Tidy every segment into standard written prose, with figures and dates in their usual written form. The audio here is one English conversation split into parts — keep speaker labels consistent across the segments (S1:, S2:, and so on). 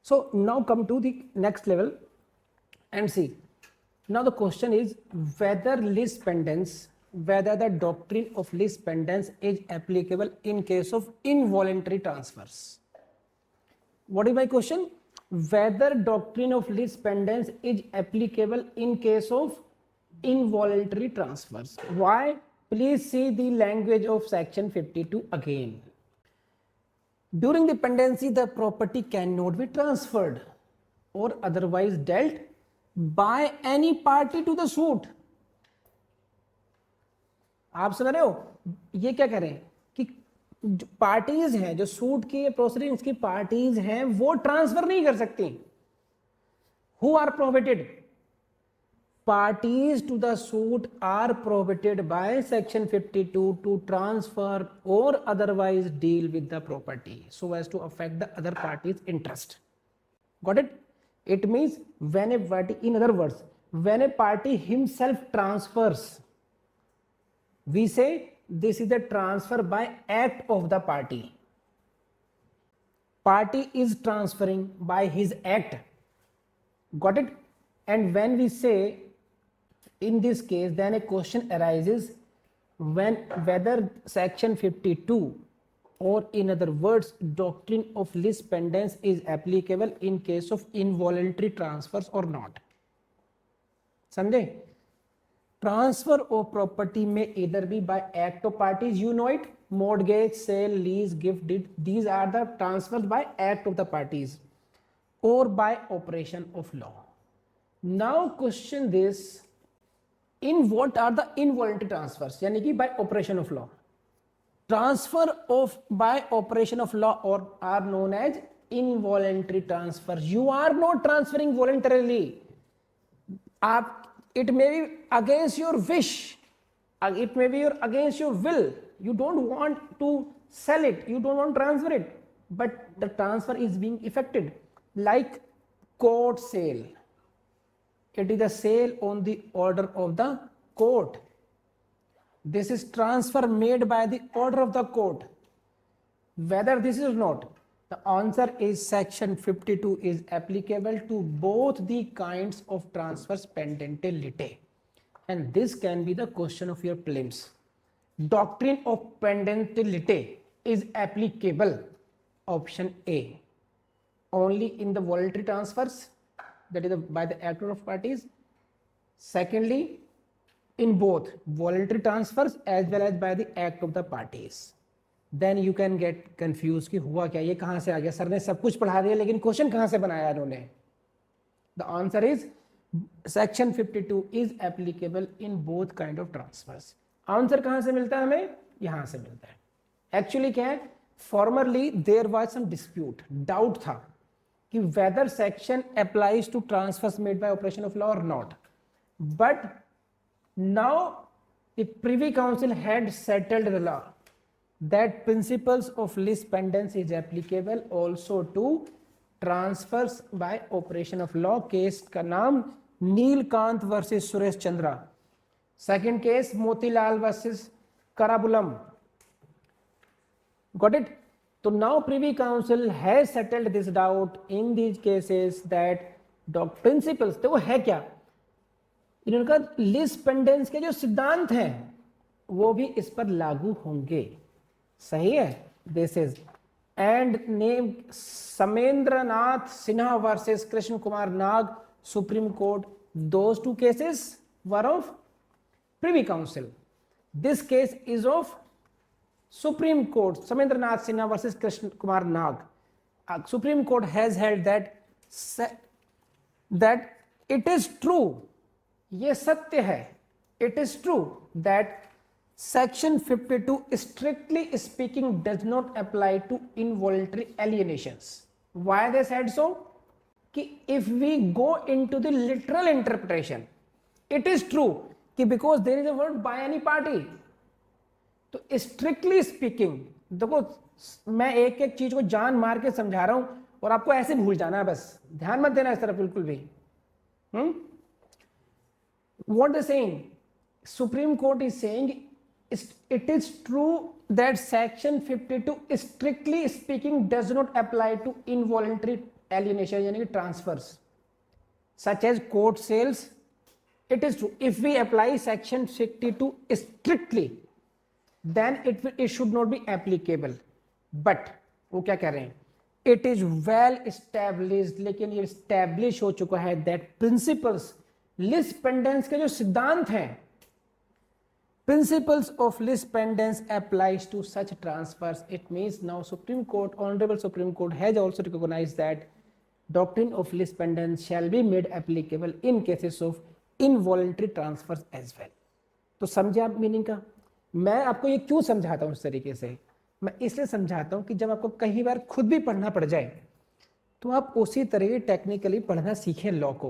S1: So now come to the next level and see. Now the question is whether the doctrine of lis pendens is applicable in case of involuntary transfers. What is my question? Whether doctrine of lis pendens is applicable in case of involuntary transfers. Why? Please see the language of section 52 again. During the pendency, the property cannot be transferred or otherwise dealt by any party to the suit. आप समझ रहे हो? ये क्या कह रहे हैं कि पार्टीज हैं जो सूट की प्रोसीडिंग्स की पार्टीज हैं वो ट्रांसफर नहीं कर सकती. Who are prohibited? Parties to the suit are prohibited by section 52 to transfer or otherwise deal with the property so as to affect the other party's interest. Got it? It means when a party, in other words, when a party himself transfers, we say this is a transfer by act of the party. Party is transferring by his act. Got it? And when we say in this case, then a question arises whether section 52 or in other words doctrine of lis pendens is applicable in case of involuntary transfers or not. समझे? Transfer of property may either be by act of parties, you know it, mortgage, sale, lease, gift, deed, these are the transfers by act of the parties, or by operation of law. Now question this, in what are the involuntary transfers? यानी कि by operation of law. Transfer of by operation of law or are known as involuntary transfers. You are not transferring voluntarily. It may be against your wish. It may be against your will. You don't want to sell it. You don't want to transfer it. But the transfer is being effected. Like court sale. It is a sale on the order of the court. This is transfer made by the order of the court. Whether this is not, the answer is section 52 is applicable to both the kinds of transfers pendente lite. And this can be the question of your prelims. Doctrine of pendente lite is applicable, option A, only in the voluntary transfers, that is by the act of parties. Secondly, in both voluntary transfers as well as by the act of the parties. Then you can get confused कि हुआ क्या, ये कहाँ से आ गया, sir ने सब कुछ पढ़ा दिया लेकिन क्वेश्चन कहाँ से बनाया इन्होंने. The answer is section 52 is applicable in both kind of transfers. Answer कहाँ से मिलता है हमें? यहाँ से मिलता है. एक्चुअली क्या है, formerly there was some dispute, doubt था कि whether section applies to transfers made by operation of law or not. But now the Privy Council had settled the law that principles of lis pendens is applicable also to transfers by operation of law. Case का नाम Neelkanth versus Suresh Chandra. Second case Motilal versus Karabulam. Got it? So now Privy Council has settled this doubt in these cases that principles, तो वो है क्या, इन्होंने कहा lis pendens के जो सिद्धांत हैं वो भी इस पर लागू होंगे. सही है? This is and name Samendranath Sinha versus Krishna Kumar Nag, Supreme Court. Those two cases were of Privy Council. This case is of Supreme Court, Samendranath Sinha versus Krishna Kumar Nag. Supreme Court has held that it is true, ये सत्य है, it is true that section 52 strictly speaking does not apply to involuntary alienations. Why they said so? कि if we go into the literal interpretation, it is true कि because there is a word by any party. तो strictly speaking, देखो मैं एक एक चीज को जान मार के समझा रहा हूं और आपको ऐसे भूल जाना है, बस ध्यान मत देना इस तरफ बिल्कुल भी. What they saying? Supreme Court is saying it is true that section 52 strictly speaking does not apply to involuntary alienation यानी कि transfers such as court sales. It is true, if we apply section 52 strictly then it should not be applicable, but वो क्या कह रहे हैं, it is well established, लेकिन ये establish हो चुका है that principles lis pendens के जो सिद्धांत हैं, principles of lis pendens applies to such transfers. It means now Supreme Court, Honorable Supreme Court has also recognized that doctrine of lis pendens shall be made applicable in cases of involuntary transfers as well. तो समझे आप meaning का? मैं आपको ये क्यों समझाता हूँ इस तरीके से? मैं इसलिए समझाता हूँ कि जब आपको कई बार खुद भी पढ़ना पड़ जाए तो आप उसी तरह टेक्निकली पढ़ना सीखें लॉ को,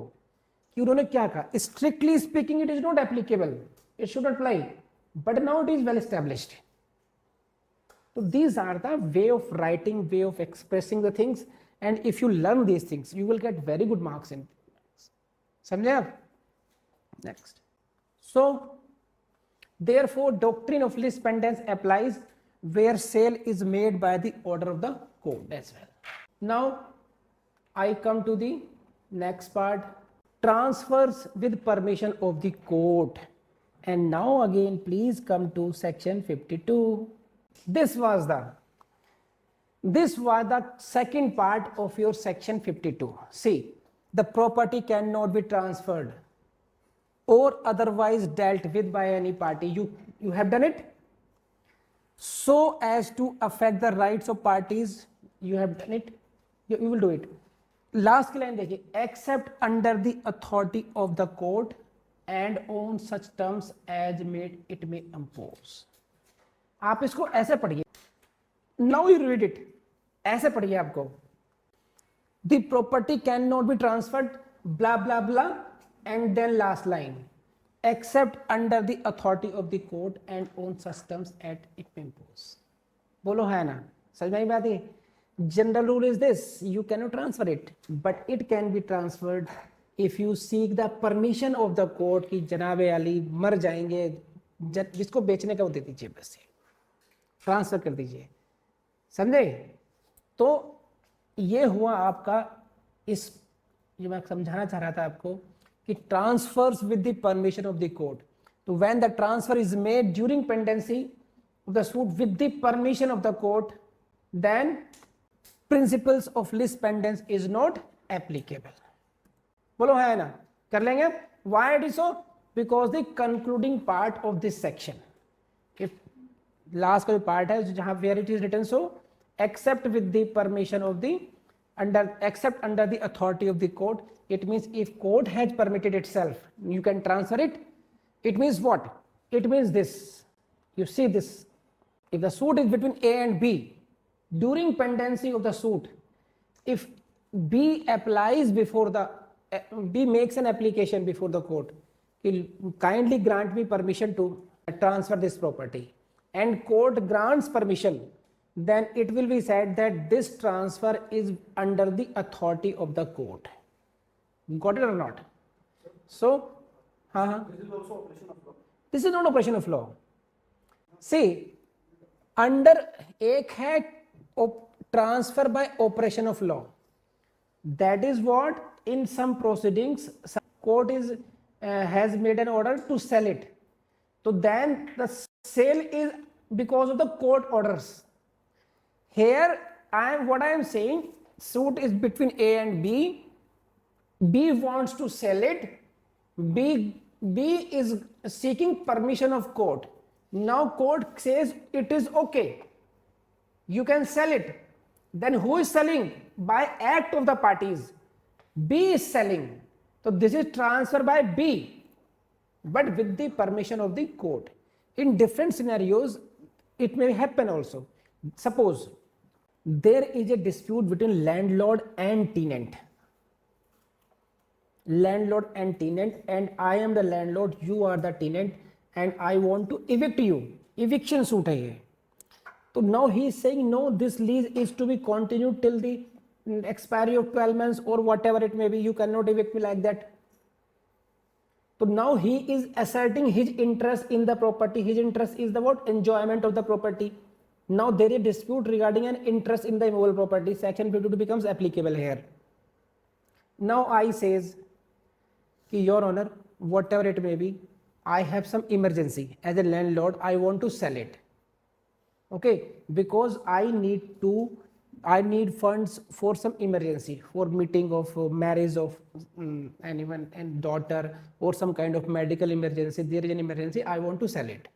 S1: कि उन्होंने क्या कहा, strictly speaking it is not applicable, it should apply, but now it is well established. तो these are the way of writing, way of expressing the things, and if you learn these things you will get very good marks in. समझे आप? Next. So therefore doctrine of lis pendens applies where sale is made by the order of the court as well. Now I come to the next part, transfers with permission of the court. And now again please come to section 52. This was the second part of your section 52. See, the property cannot be transferred or otherwise dealt with by any party. You have done it so as to affect the rights of parties. You have done it, you will do it. Last line देखिए, except under the authority of the court and on such terms as made it may impose. आप इसको ऐसे पढ़िए. Now you read it. ऐसे पढ़िए आपको. The property cannot be transferred blah blah blah and then last line, except under the authority of the court and on such terms at it may impose. बोलो है ना, समझ में बात है? General rule is this, you cannot transfer it, but it can be transferred if you seek the permission of the court कि जनाब अली मर जाएंगे, जिसको बेचने का वो दे दीजिए, बस ट्रांसफर कर दीजिए. समझे? तो ये हुआ आपका इस जो मैं समझाना चाह रहा था आपको कि transfers with the permission of the court. तो when the transfer is made during pendency of the suit with the permission of the court, then principles of lis pendens is not applicable. बोलो है ना, कर लेंगे. Why it is so? Because the concluding part of this section, last का जो part है जहां where it is written so except with the permission of the except under the authority of the court. It means if court has permitted itself, you can transfer it. It means what? It means this. You see this. If the suit is between A and B, during pendency of the suit, if B applies before the B makes an application before the court, kindly grant me permission to transfer this property, and court grants permission, then it will be said that this transfer is under the authority of the court. Got it or not? So, this is also operation of law. This is not operation of law. See, under एक है transfer by operation of law. That is what in some proceedings court is has made an order to sell it. So then the sale is because of the court orders. Here what I am saying, suit is between A and B. B wants to sell it. B is seeking permission of court. Now court says it is okay, you can sell it. Then who is selling? By act of the parties, B is selling. So this is transfer by B, but with the permission of the court. In different scenarios it may happen also. Suppose there is a dispute between landlord and tenant. Landlord and tenant, and I am the landlord, you are the tenant, and I want to evict you. Eviction suit है ये. So now he is saying no, this lease is to be continued till the expiry of 12 months or whatever it may be. You cannot evict me like that. So now he is asserting his interest in the property. His interest is the what? Enjoyment of the property. Now there is a dispute regarding an interest in the immovable property. Section 52 becomes applicable here. Now I says कि your honor, whatever it may be, I have some emergency as a landlord, I want to sell it. Okay, because I need funds for some emergency, for meeting of marriage of anyone and daughter, or some kind of medical emergency. There is an emergency, I want to sell it,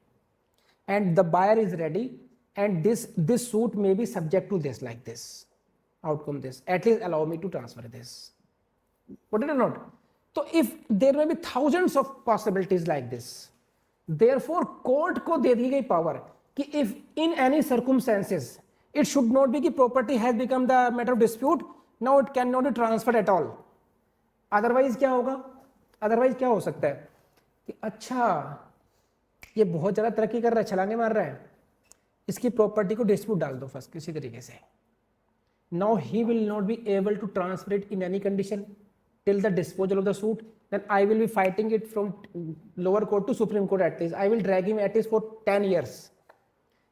S1: and the buyer is ready, and this suit may be subject to this, like this outcome, this, at least allow me to transfer this. What it or not? So if there may be thousands of possibilities like this, therefore court को दे दी गई power कि if in any circumstances it should not be कि property has become the matter of dispute, now it cannot be transferred at all. Otherwise क्या होगा? Otherwise क्या हो सकता है कि अच्छा ये बहुत ज़्यादा तरक्की कर रहा है, छलांगे मार रहा है, इसकी प्रॉपर्टी को डिस्प्यूट डाल दो फर्स्ट किसी तरीके से. Now he will not be able to transfer it in any condition till the disposal of the suit. Then I will be fighting it from lower court to Supreme Court at least. I will drag him at least for 10 years.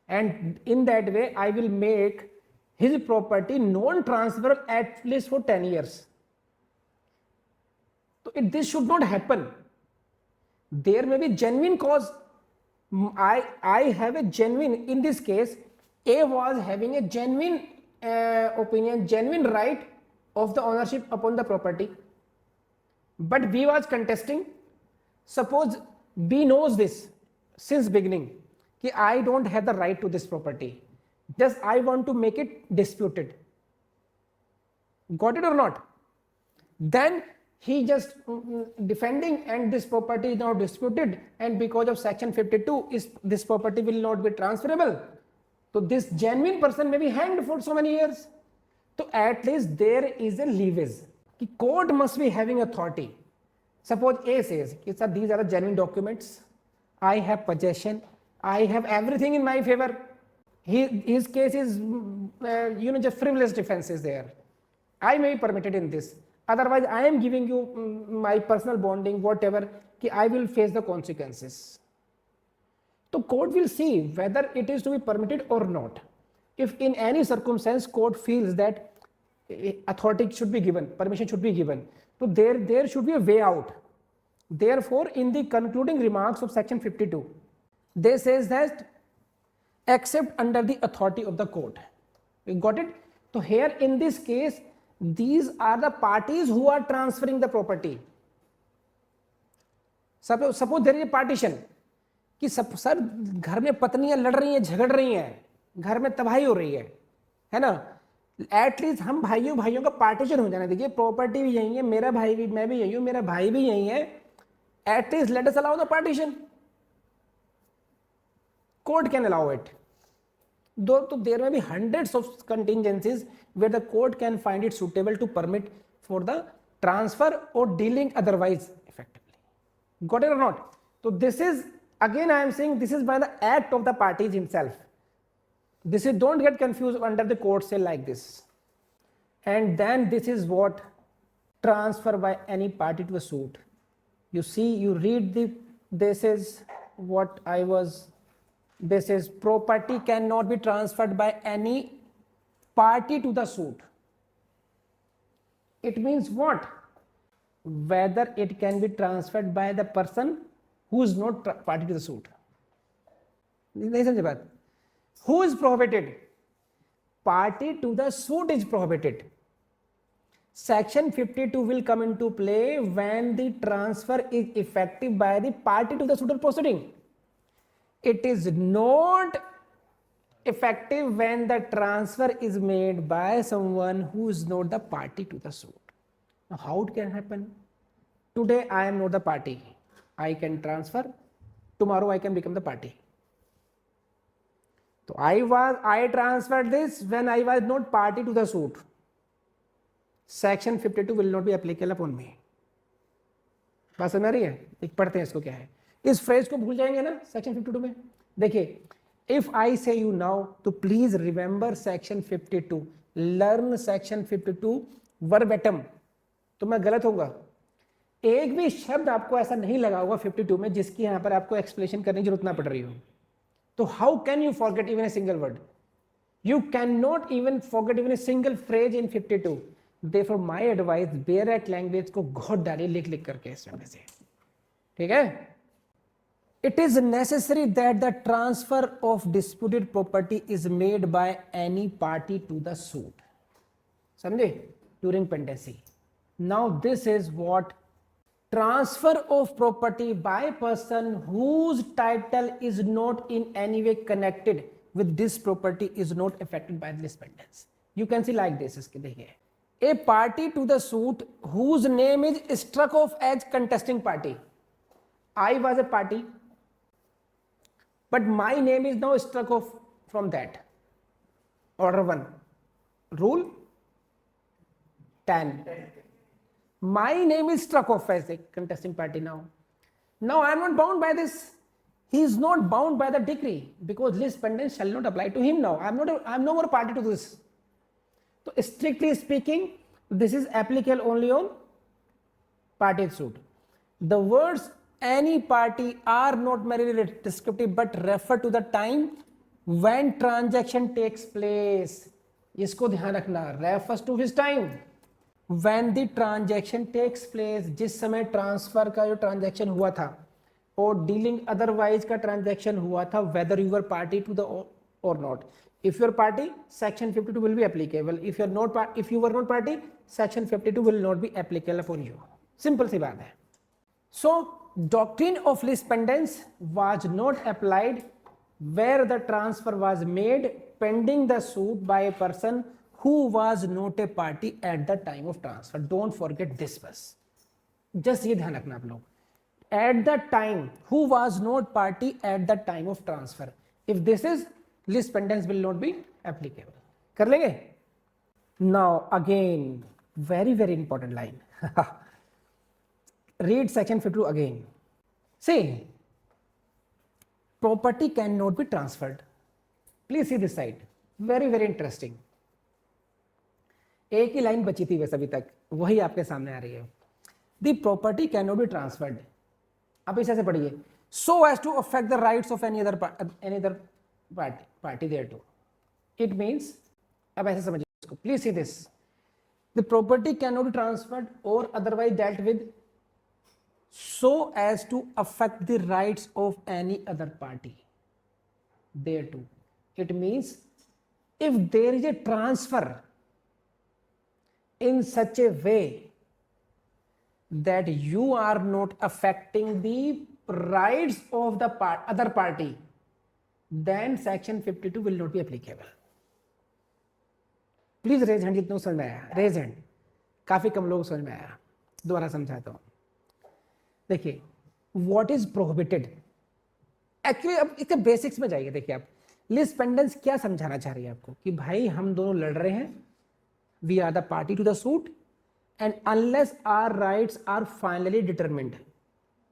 S1: And in that way, I will make his property non-transferable at least for 10 years. So this should not happen. There may be genuine cause. I have a genuine, in this case, A was having a genuine opinion, genuine right of the ownership upon the property. But B was contesting. Suppose B knows this since beginning कि I don't have the right to this property, just I want to make it disputed. Got it or not? Then he just defending, and this property is now disputed, and because of section 52 this property will not be transferable. So this genuine person may be hanged for so many years. So at least there is a leverage. The court must be having authority. Suppose A says, sir, these are the genuine documents, I have possession, I have everything in my favor. His case is, just frivolous defense is there. I may be permitted in this. Otherwise, I am giving you my personal bonding, whatever, I will face the consequences. So court will see whether it is to be permitted or not. If in any circumstance court feels that authority should be given, permission should be given, so there should be a way out. Therefore, in the concluding remarks of section 52, they says that except under the authority of the court. You got it? So here in this case, these are the parties who are transferring the property. Suppose there is a partition कि sir घर में पत्नियां लड़ रही हैं, झगड़ रही हैं, घर में तबाही हो रही है ना, एटलीस्ट हम भाइयों का पार्टीशन हो जाना. देखिए प्रॉपर्टी भी यही है, मेरा भाई भी, मैं भी यही हूं, मेरा भाई भी यही है, at least let us allow the partition. Court can allow it. Though there may be hundreds of contingencies where the court can find it suitable to permit for the transfer or dealing otherwise effectively. Got it or not? So this is, again I am saying, this is by the act of the parties himself. This is, don't get confused under the court say like this. And then this is what transfer by any party to a suit. You see, you read this is what I was. This is property cannot be transferred by any party to the suit. It means what? Whether it can be transferred by the person who is not party to the suit. नहीं समझे बात? Who is prohibited? Party to the suit is prohibited. Section 52 will come into play when the transfer is effective by the party to the suit or proceeding. It is not effective when the transfer is made by someone who is not the party to the suit. Now, how it can happen? Today I am not the party. I can transfer. Tomorrow I can become the party. So I transferred this when I was not party to the suit. Section 52 will not be applicable upon me. बात समझ आ रही है? एक पढ़ते हैं इसको क्या है. इस फ्रेज को भूल जाएंगे ना सेक्शन 52 में. देखिए, इफ आई से यू नाउ तो please remember section 52, learn section 52 verbatim. तो मैं गलत होगा, एक भी शब्द आपको ऐसा नहीं लगा होगा 52 में जिसकी यहां पर आपको एक्सप्लेनेशन करने की जरूरत ना पड़ रही हो. तो how can you forget even a single word? You can not even forget even a single phrase in 52. Therefore my advice, bare language को घोट डालिए लिख लिख करके इसमें से, ठीक है। It is necessary that the transfer of disputed property is made by any party to the suit. समझे? During pendency. Now this is what transfer of property by person whose title is not in any way connected with this property is not affected by this pendants. You can see like this. इसके देखिए, a party to the suit whose name is struck off as contesting party. I was a party, but my name is now struck off from that. Order 1. Rule 10. My name is struck off as a contesting party now. Now I am not bound by this. He is not bound by the decree because lis pendens shall not apply to him now. I am no more party to this. So strictly speaking, this is applicable only on party suit. The words any party are not merely descriptive but refer to the time when transaction takes place. इसको ध्यान रखना, refers to his time when the transaction takes place, जिस समय transfer का जो transaction हुआ था और डीलिंग अदरवाइज का ट्रांजैक्शन हुआ था, whether you were party to the or not. If you are party, section 52 will be applicable. If you were not party, section 52 will not be applicable upon you. Simple सी बात है. So doctrine of lis pendens was not applied where the transfer was made pending the suit by a person who was not a party at the time of transfer. Don't forget this bus. Just ये ध्यान रखना आप लोग. At the time, who was not party at the time of transfer. If this is, lis pendens will not be applicable. कर लेंगे? Now again, very very important line. Read section 52 again. See, property cannot be transferred. Please see this side. Very very interesting. एक ही line बची थी वैसे अभी तक, वही आपके सामने आ रही है. The property can not be transferred. आप इसे ऐसे पढ़िए, so as to affect the rights of any other party thereto. It means, अब ऐसे समझिए इसको, please see this. The property can not be transferred और otherwise dealt with so as to affect the rights of any other party thereto. It means if there is a transfer in such a way that you are not affecting the rights of the other party, then section 52 will not be applicable. Please raise hand जितने समझ में आया. raise hand. काफी कम लोग समझ में आया. दोबारा समझाता हूं. देखिए, व्हाट इज प्रोहिबिटेड. एक्चुअली अब इसके बेसिक्स में जाइए. देखिए आप, lis pendens क्या समझाना चाह रही है आपको कि भाई हम दोनों लड़ रहे हैं, we are the party to the suit and unless our rights are finally determined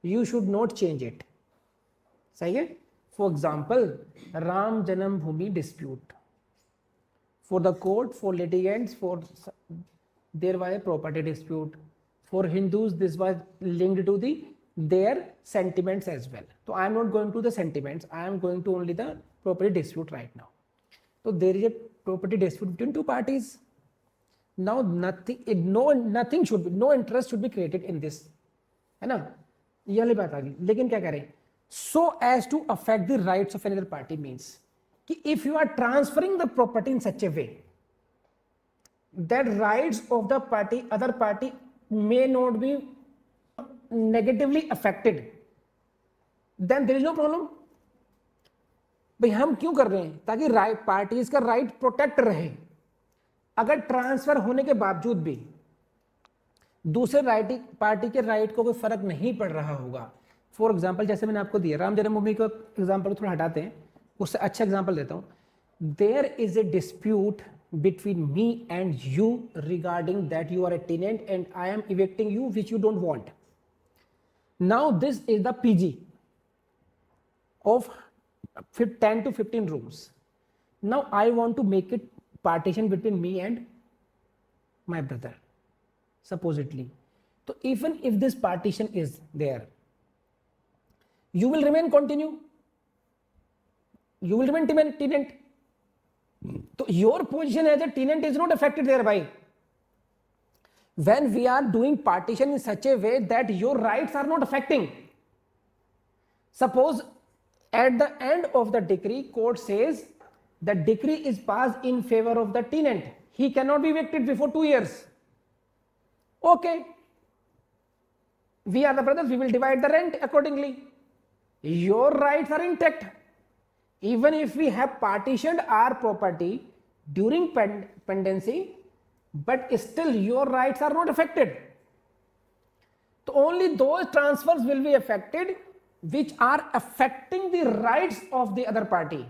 S1: you should not change it. सही है. For example, Ram Janmabhoomi dispute, for the court, for litigants, for there was a property dispute. For Hindus, this was linked to their sentiments as well. So I am not going to the sentiments. I am going to only the property dispute right now. So there is a property dispute between two parties. Now nothing should be, no interest should be created in this. है ना? ये वाली बात आ गई. लेकिन क्या करें? So as to affect the rights of another party means कि if you are transferring the property in such a way that rights of the other party may not be negatively affected, then there is no problem. भाई हम क्यों कर रहे हैं? ताकि parties का right protect रहे. अगर ट्रांसफर होने के बावजूद भी दूसरे पार्टी के राइट को कोई फर्क नहीं पड़ रहा होगा. फॉर एग्जाम्पल, जैसे मैंने आपको दिया राम जन्मभूमि का एग्जाम्पल, थोड़ा हटाते हैं, उससे अच्छा एग्जाम्पल देता हूं. There is a dispute between me and you regarding that you are a tenant and I am evicting you, which you don't want. Now this is the PG of 10 to 15 rooms. Now I want to make it partition between me and my brother, supposedly. So even if this partition is there, you will remain continue. You will remain tenant. तो your position as a tenant is not affected thereby. when we are doing partition in such a way that your rights are not affecting. Suppose at the end of the decree, court says the decree is passed in favor of the tenant. He cannot be evicted before 2 years. Okay. We are the brothers, we will divide the rent accordingly. Your rights are intact. Even if we have partitioned our property during pendency, but still your rights are not affected. So only those transfers will be affected which are affecting the rights of the other party,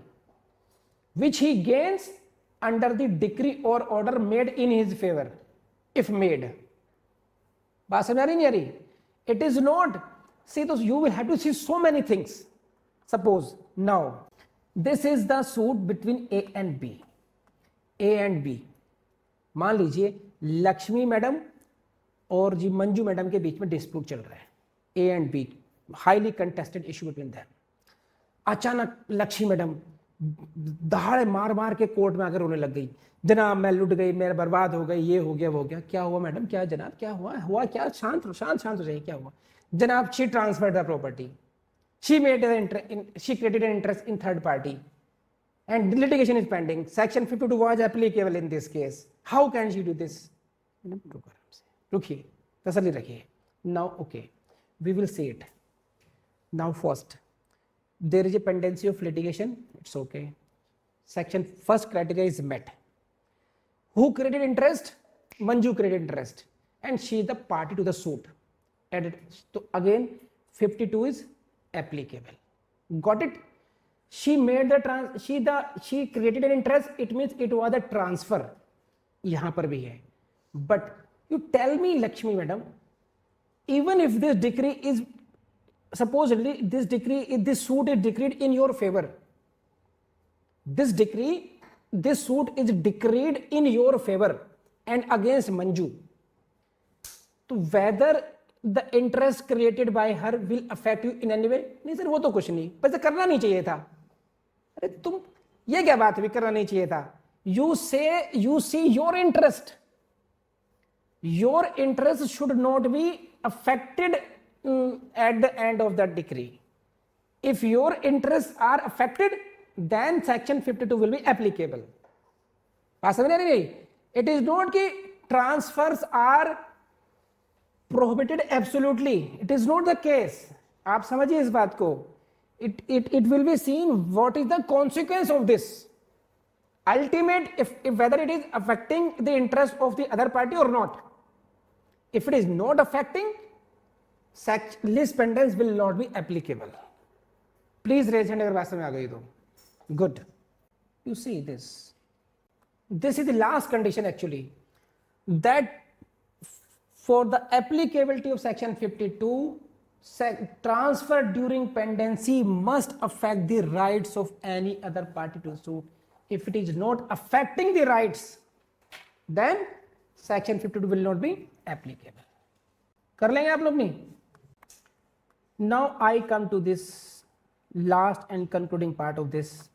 S1: which he gains under the decree or order made in his favor, if made. बात समझ आ रही नहीं आ रही? It is not, see, those you will have to see so many things. Suppose now this is the suit between A and B. A and B. मान लीजिए Lakshmi madam और जी Manju madam के बीच में डिस्प्यूट चल रहा है. A and B, highly contested issue between them. अचानक Lakshmi madam दहाड़े मार मार के कोर्ट में आकर रोने लग गई. जनाब मैं लुट गई, मेरा बर्बाद हो गई, ये हो गया वो हो गया. क्या हुआ मैडम? क्या जनाब क्या हुआ क्या? शांत हो जाइए. क्या हुआ जनाब? She transferred the property. She created an interest in third party and litigation is pending. Section 52 was applicable in this case. How can she do this? रुकिए, तसल्ली रखिए. Now okay, we will see it. Now first, there is a pendency of litigation. It's okay. Section first criteria is met. Who created interest? Manju created interest and she is the party to the suit. So again 52 is applicable. Got it? She made the she created an interest. It means it was a transfer. यहाँ पर भी है. But you tell me, Lakshmi madam, even if this decree is supposedly this suit is decreed in your favor. This suit is decreed in your favor and against Manju. So whether the interest created by her will affect you in any way? नहीं sir, वो तो कुछ नहीं, पर करना नहीं चाहिए था. अरे तुम ये क्या बात है, करना नहीं चाहिए था. You see your interest should not be affected at the end of that decree. If your interests are affected, then section 52 will be applicable. बात समझ नहीं? It is not कि transfers are prohibited absolutely. It is not the case. आप समझिए इस बात को. It will be seen what is the consequence of this. Ultimate, if whether it is affecting the interest of the other party or not. If it is not affecting, such lis pendens will not be applicable. Please raise hand अगर बात समझ आ गई तो. Good. You see this. This is the last condition actually. That for the applicability of section 52, transfer during pendency must affect the rights of any other party to suit. If it is not affecting the rights, then section 52 will not be applicable. कर लेंगे आप लोग नहीं? Now I come to this last and concluding part of this,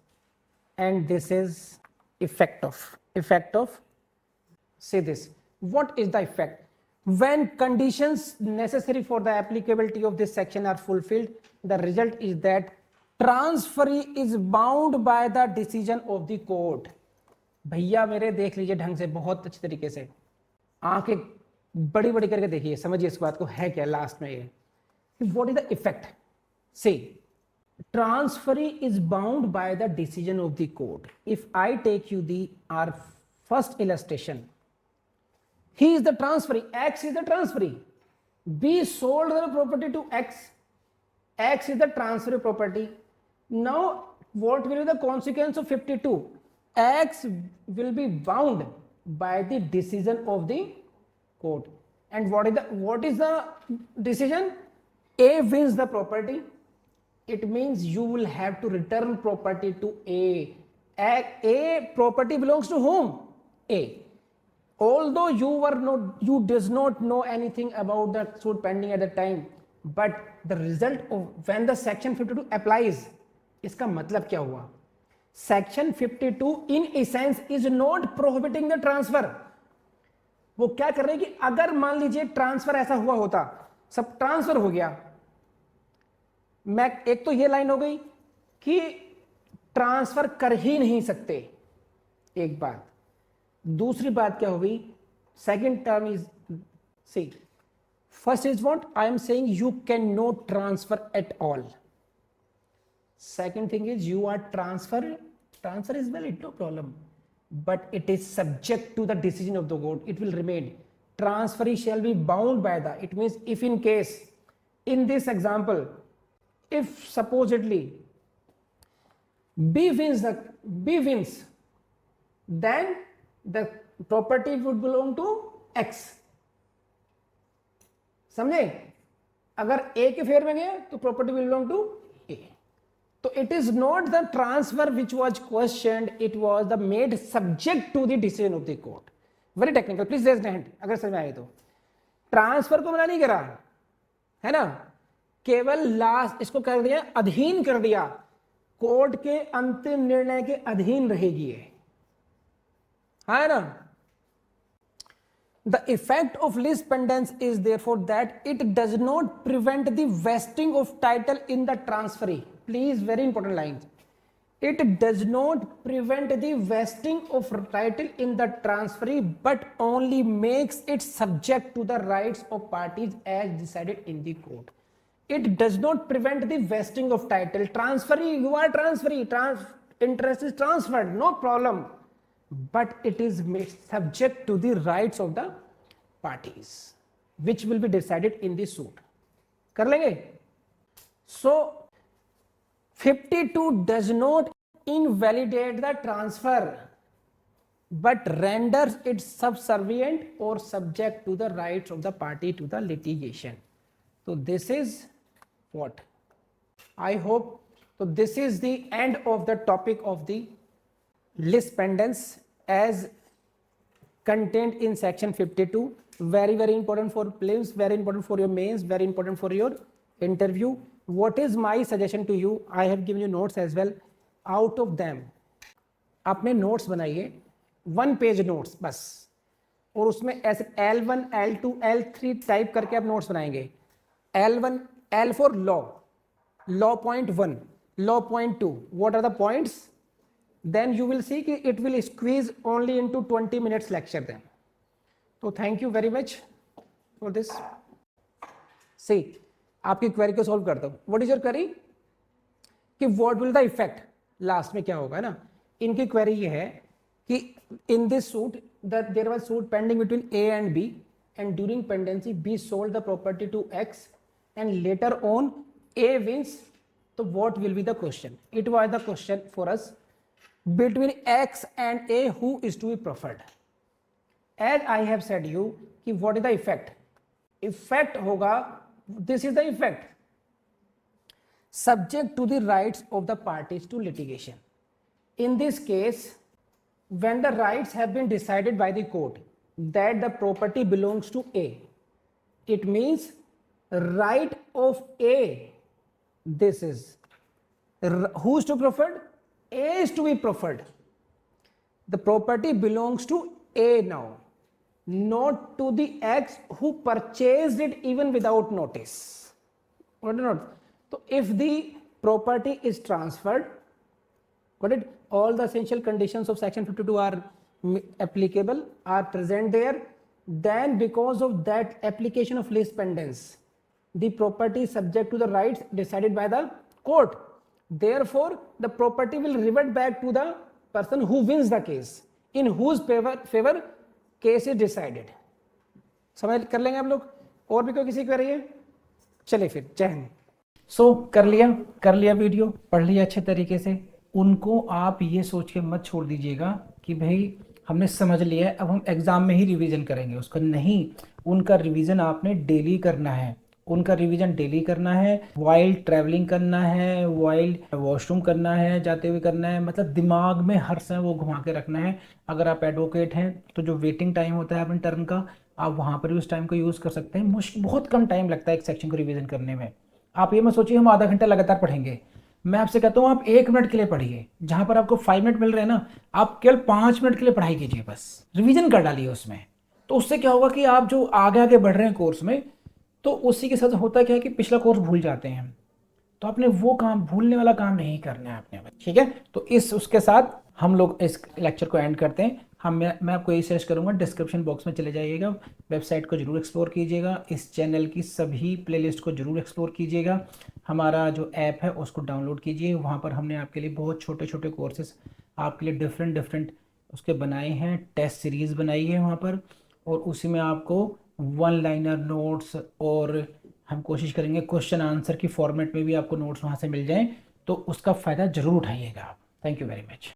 S1: and this is effect of. Say this. What is the effect? When conditions necessary for the applicability of this section are fulfilled, the result is that transferee is bound by the decision of the court. भैया मेरे देख लीजिए ढंग से, बहुत अच्छी तरीके से आंखें बड़ी बड़ी करके देखिए, समझिए इस बात को है क्या लास्ट में ये. What is the effect? Say, transferee is bound by the decision of the court. If I take you our first illustration, he is the transferee, X is the transferee. B sold the property to X. X is the transferee property. Now, what will be the consequence of 52? X will be bound by the decision of the court. And what is the decision? A wins the property. It means you will have to return property to A. A property belongs to whom? A. Although you does not know anything about the suit pending at the time, but the result of when the section 52 applies, इसका मतलब क्या हुआ? Section 52 in essence is not prohibiting the transfer. वो क्या कर रहे हैं कि अगर मान लीजिए ट्रांसफर ऐसा हुआ होता, सब ट्रांसफर हो गया, मैं एक तो ये लाइन हो गई कि ट्रांसफर कर ही नहीं सकते, एक बात। दूसरी बात क्या हो गई, second term is C, first is what I am saying you can not transfer at all. Second thing is you are transfer is valid, no problem, but it is subject to the decision of the court. It will remain transferee shall be bound by the, it means if in case in this example if supposedly B wins then the property would belong to X, समझे? अगर A के favour में गया तो property will belong to A. So it is not the transfer which was questioned, it was the made subject to the decision of the court. Very technical, please raise your hand अगर समझ में आए तो। Transfer को मना नहीं करा है ना, केवल लास्ट इसको कर दिया, अधीन कर दिया, कोर्ट के अंतिम निर्णय के अधीन रहेगी ये, है ना। The effect of lis pendens is therefore that it does not prevent the vesting of title in the transferee. Please, very important lines. It does not prevent the vesting of title in the transferee, but only makes it subject to the rights of parties as decided in the court. It does not prevent the vesting of title. Transferee, you are transferee, interest is transferred, no problem. But it is made subject to the rights of the parties, which will be decided in the suit. कर लेंगे? So 52 does not invalidate the transfer, but renders it subservient or subject to the rights of the party to the litigation. So this is what I hope. So this is the end of the topic of the lis pendens as contained in section 52. Very important for prelims, very important for your mains, very important for your interview. What is my suggestion to you? I have given you notes as well. Out of them आपने notes बनाइए, 1 page notes बस, और उसमें ऐसे L1, L2, L3 type करके आप notes बनाएंगे। L1, L for law, law point 1, law point 2, what are the points? Then you will see कि it will squeeze only into 20 minutes lecture then. So thank you very much for this. See, आपकी query को solve करता हूँ। What is your query? कि what will the effect? Last में क्या होगा ना, इनकी क्वेरी ये है कि in this suit that there was suit pending between A and B, and during pendency B sold the property to X and later on A wins. So what will be the question? It was the question for us, between X and A who is to be preferred. As I have said you कि what is the effect? Effect होगा, this is the effect, subject to the rights of the parties to litigation. In this case, when the rights have been decided by the court that the property belongs to A, it means right of A, this is who is to be preferred? A is to be preferred. The property belongs to A now, not to the X who purchased it even without notice. Got it or not? So if the property is transferred, got it, all the essential conditions of section 52 are applicable, are present there, then because of that application of lis pendens, the property is subject to the rights decided by the court. Therefore the property will revert back to the person who wins the case, in whose favor case is decided. समझ कर लेंगे आप लोग? और भी कोई किसी को रही है? चलिए फिर, जय हिंद। सो कर लिया वीडियो, पढ़ लिया अच्छे तरीके से। उनको आप ये सोच के मत छोड़ दीजिएगा कि भाई हमने समझ लिया है, अब हम एग्जाम में ही रिवीजन करेंगे उसका। नहीं, उनका रिवीजन आपने डेली करना है, उनका रिवीजन डेली करना है, वाइल ट्रैवलिंग करना है, वाइल वॉशरूम करना है, जाते हुए करना है, मतलब दिमाग में हर समय वो घुमा के रखना है। अगर आप एडवोकेट हैं तो जो वेटिंग टाइम होता है अपने टर्न का, आप वहाँ पर भी उस टाइम को यूज़ कर सकते हैं। बहुत कम टाइम लगता है एक सेक्शन को रिवीजन करने में। आप ये मत सोचिए हम आधा घंटा लगातार पढ़ेंगे। मैं आपसे कहता हूँ आप 1 मिनट के लिए पढ़िए, जहाँ पर आपको 5 मिनट मिल रहे हैं ना, आप केवल 5 मिनट के लिए पढ़ाई कीजिए, बस रिवीजन कर डालिए उसमें।
S2: तो उससे क्या होगा कि आप जो आगे आगे बढ़ रहे हैं कोर्स में, तो उसी के साथ होता क्या है कि पिछला कोर्स भूल जाते हैं। तो आपने वो काम, भूलने वाला काम नहीं करना है आपने, ठीक है। तो इस उसके साथ हम लोग इस लेक्चर को एंड करते हैं। मैं आपको यही सजेस्ट करूंगा, डिस्क्रिप्शन बॉक्स में चले जाइएगा, वेबसाइट को जरूर एक्सप्लोर कीजिएगा, इस चैनल की सभी प्लेलिस्ट को जरूर एक्सप्लोर कीजिएगा, हमारा जो ऐप है उसको डाउनलोड कीजिए। वहाँ पर हमने आपके लिए बहुत छोटे छोटे कोर्सेज आपके लिए डिफरेंट डिफरेंट उसके बनाए हैं, टेस्ट सीरीज़ बनाई है वहाँ पर, और उसी में आपको वन लाइनर नोट्स, और हम कोशिश करेंगे क्वेश्चन आंसर की फॉर्मेट में भी आपको नोट्स वहाँ से मिल जाएं। तो उसका फ़ायदा ज़रूर उठाइएगा आप। Thank you very much.